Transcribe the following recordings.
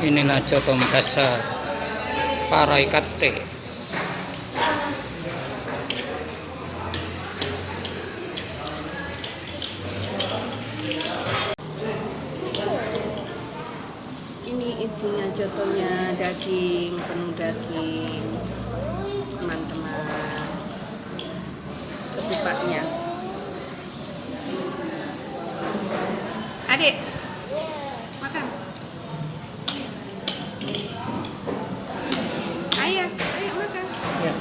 Inilah coto Makassar Parai Kate. Ini isinya cotonya daging, penuh daging, teman-teman. Ketupatnya. Adik, makan. Ayo makan. Ya.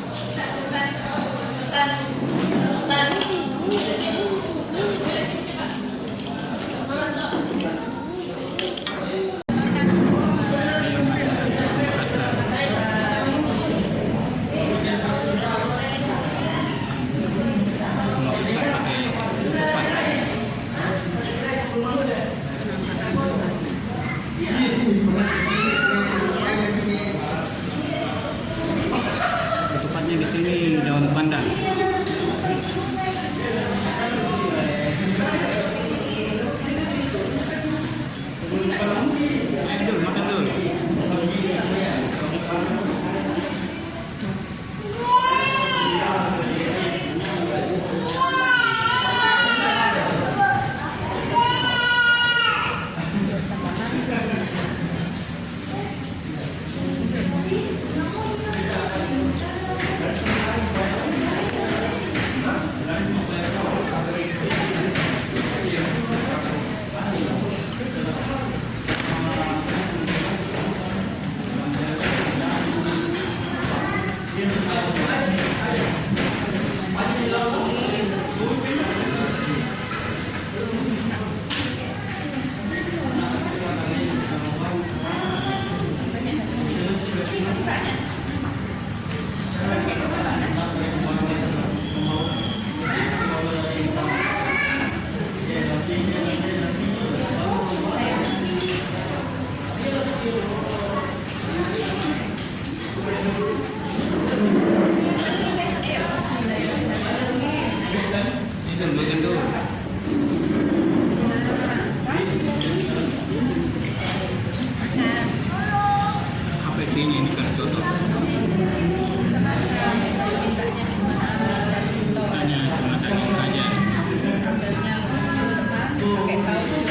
Ketupatnya di sini daun pandan. Ayo dulu, makan dulu. Makan dulu. Apa isinya ini kan coto? Hanya cuma daging saja. Ini sambelnya pakai bawang.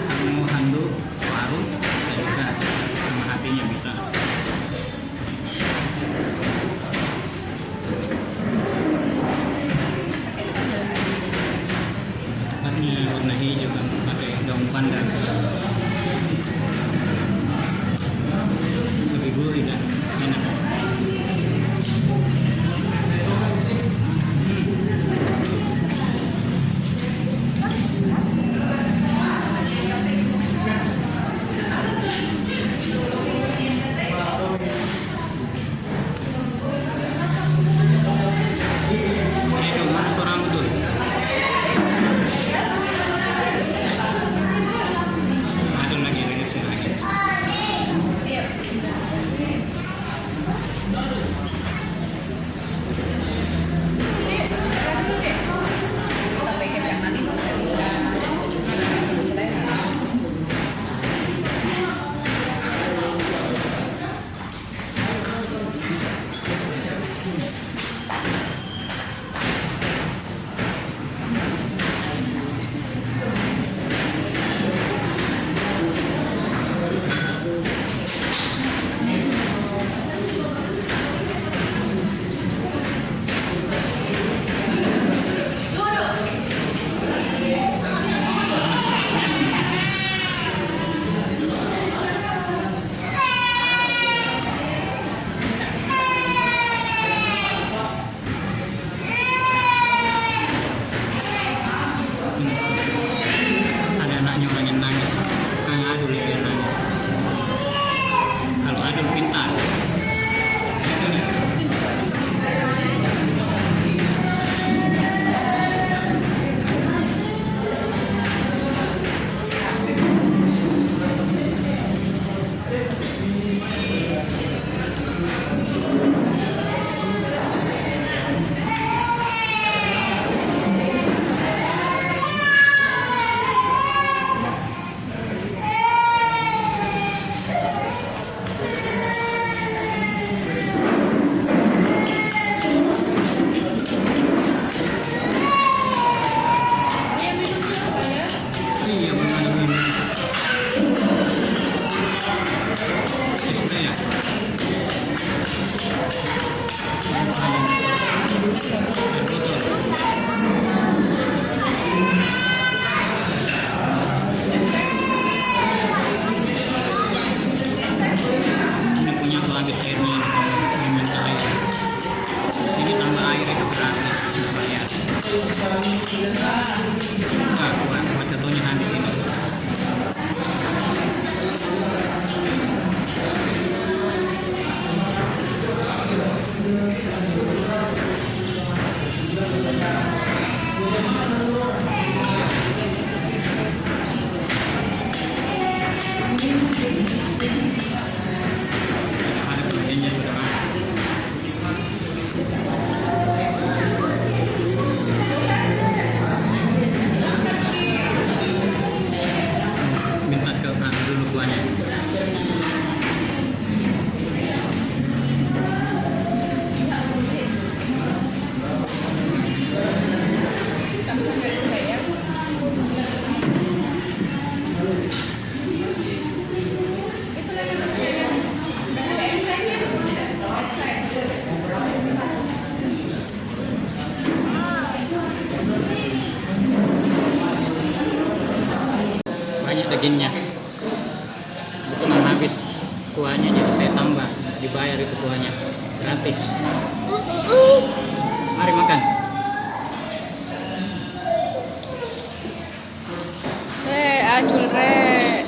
Kalau mau handuk, parut, bisa juga. Sama hatinya bisa. Warna hijau kan pakai daun pandan, lebih gurih dan enak. Ayo, mana seorang betul? dagingnya. Kebetulan habis kuahnya, jadi saya tambah, dibayar itu kuahnya gratis. Mari makan. Adul re.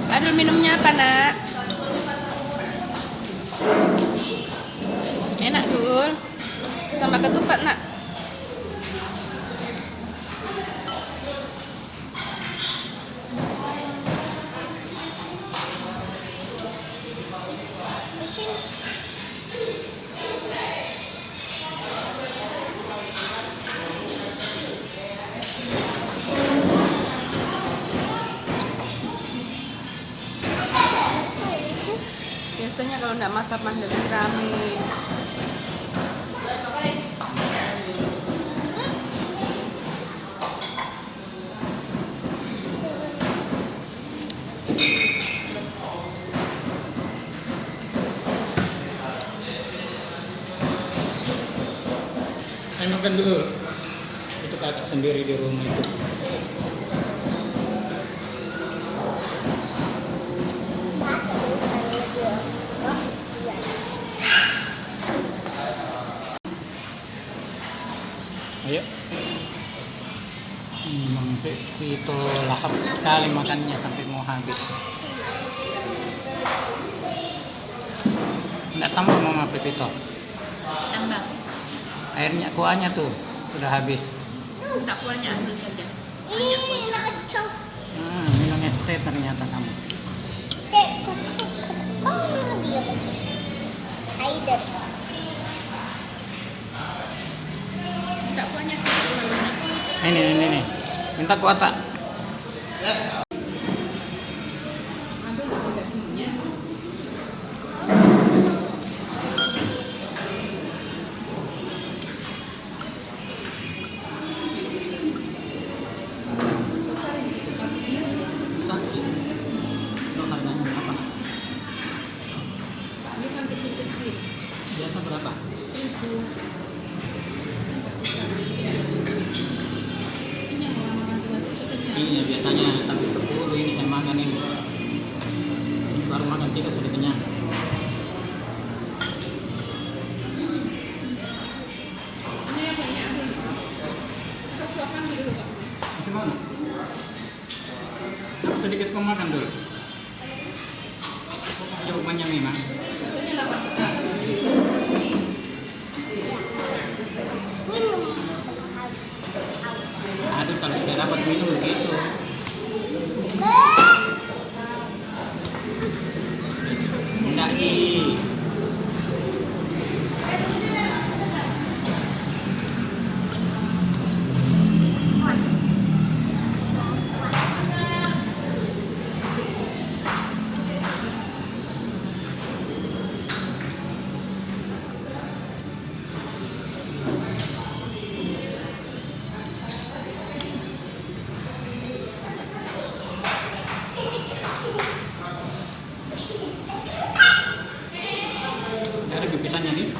Adul minumnya apa nak? Enak Dul. Tambah ketupat nak. Biasanya kalau nggak masak lebih rame. Ayo makan dulu. Itu kakak sendiri di rumah itu. Ayo. Memang itu lahap sekali makannya sampai mau habis. Nggak tambah Mama Pepito. Tambah. Airnya kuahnya tuh sudah habis. Tak kuahnya ambil saja. Minum es teh ternyata kamu. Tak kuahnya sedikit. Ini. Minta kuah tak? Biasa berapa? Iya, biasanya sampai 10 ini saya makan ini. Ini baru makan 3 sudah kenyang. Masih mau? Aku sedikit kau makan dulu. Jawabannya memang. Aduh, kalau sudah dapat minum begitu. Enggak nih. Ada pipisannya nih.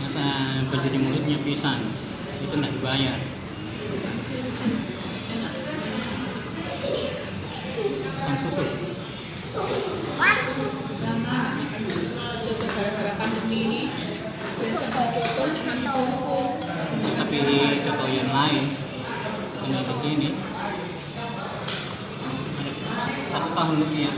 Masa pencuci mulutnya pisang itu nggak dibayar. Pisang susu. Gara-gara pandemi ini biasa dicoto cuma dibungkus. Tapi contoh yang lain ini di sini ada 1 tahun lebih ya.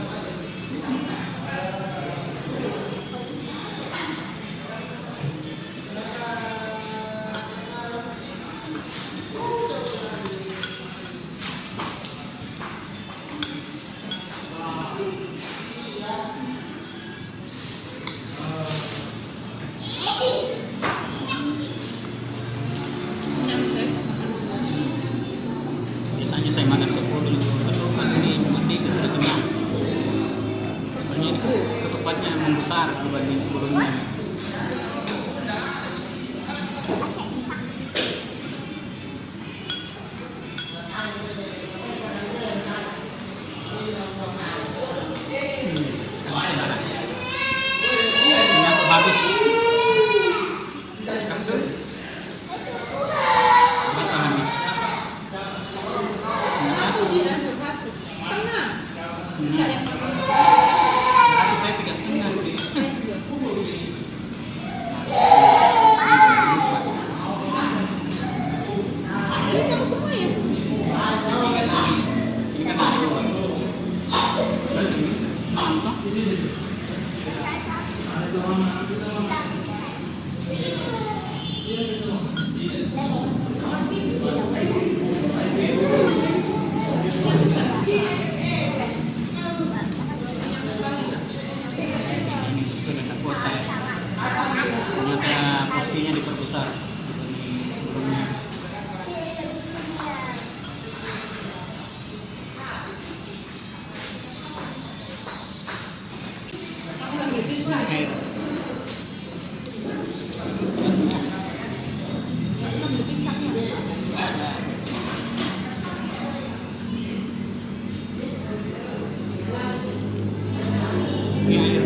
Biasanya saya makan 10, ketupat ini cuma 3 sudah kenyang. Soalnya ini ketupatnya membesar dibanding sebelumnya. saudara. Menyatu habis. Berapa habis? Satu dia satu setengah. Enggak yang Berarti saya 3,5 nih. saya juga. Ini kamu semua ya? Ini kan nasi dua. Berarti ini mantap. Ini sudah tak kuat saya. Ternyata porsinya diperbesar dibanding sebelumnya. Kamu ambil pisang. Air. Kamu ambil pisangnya. Ada. Ini air.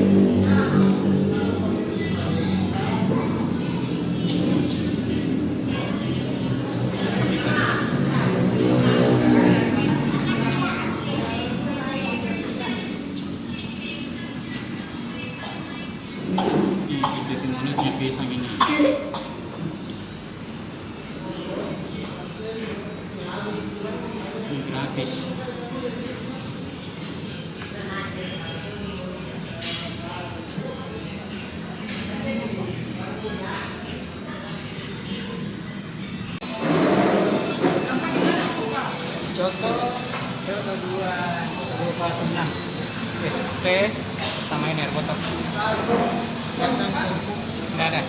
Itu timunnya pisang ini. Ini gratis. Coto, coto dua, berupa tenang. ST sama ini air botol. Kacang, nggak ada.